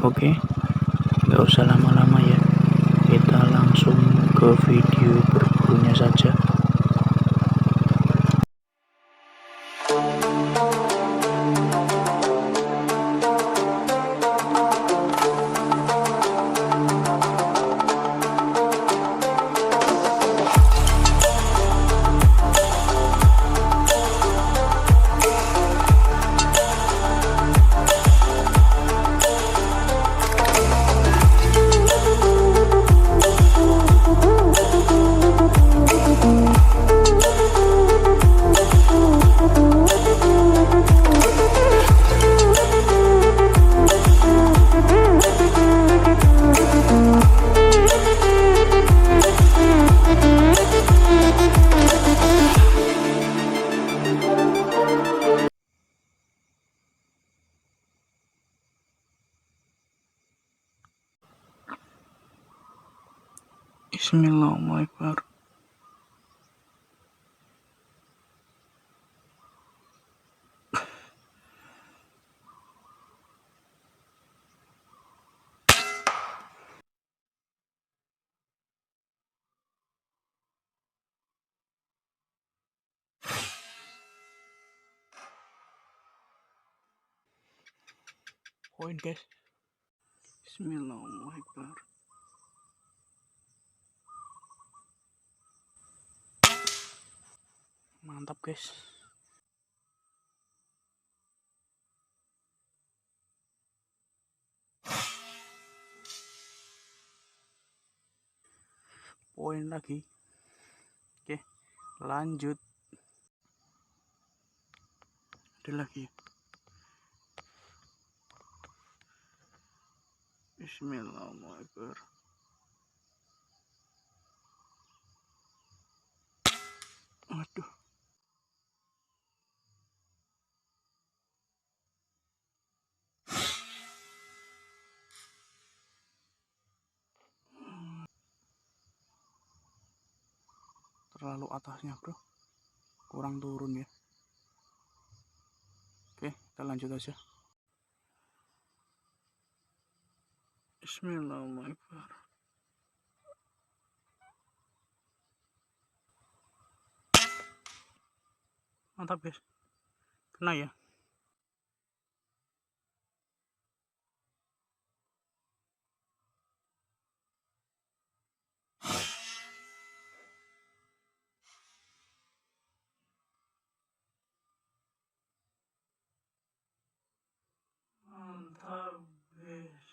Oke, nggak usah lama-lama ya, kita langsung ke video berburunya saja. Bismillahirrahmanirrahim. Poin guys. Bismillahirrahmanirrahim. Mantap guys. Poin lagi. Oke, lanjut. Ada lagi. Bismillahirrahmanirrahim. Aduh. Terlalu atasnya bro, kurang turun ya. Oke, kita lanjut aja. Bismillahirrahmanirrahim. Mantap guys, kena ya. Mantap guys.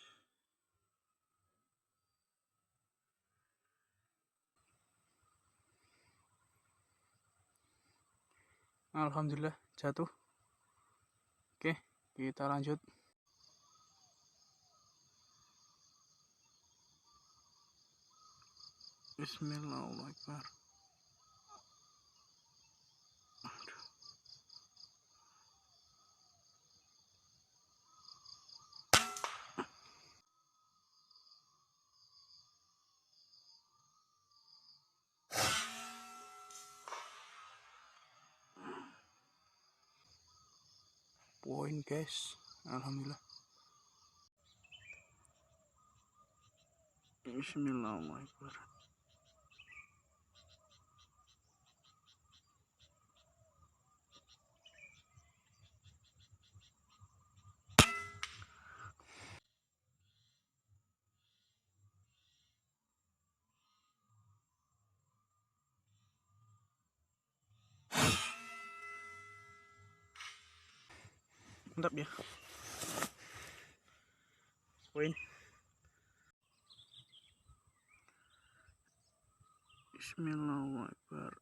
Alhamdulillah jatuh. Oke, kita lanjut. Bismillahirrahmanirrahim. Poin guys, alhamdulillah. Bismillahirrahmanirrahim. Mantap ya. Poin. Bismillahirrahmanirrahim.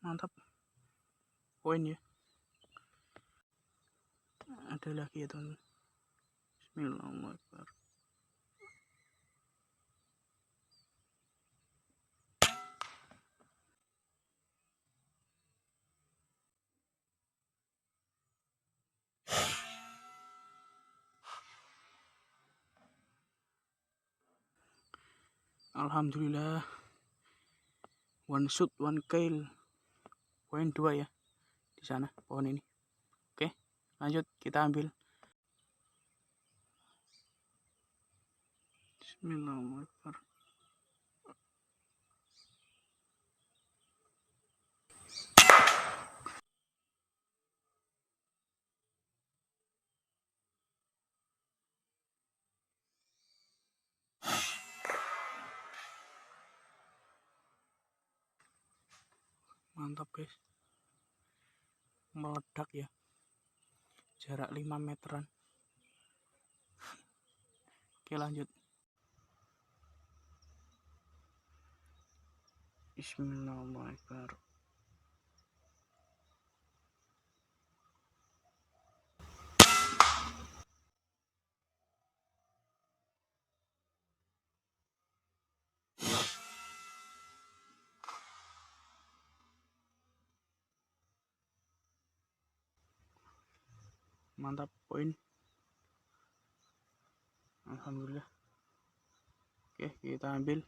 Mantap. Poin ya. Ada lagi ya teman. Bismillahirrahmanirrahim. Alhamdulillah, one shoot one kill, poin 2 ya di sana pohon ini. Oke, lanjut kita ambil. Bismillahirrahmanirrahim. Mantap guys, meledak ya, jarak 5 meteran. Oke lanjut. Bismillahirrahmanirrahim. Mantap, poin. Alhamdulillah. Oke, kita ambil.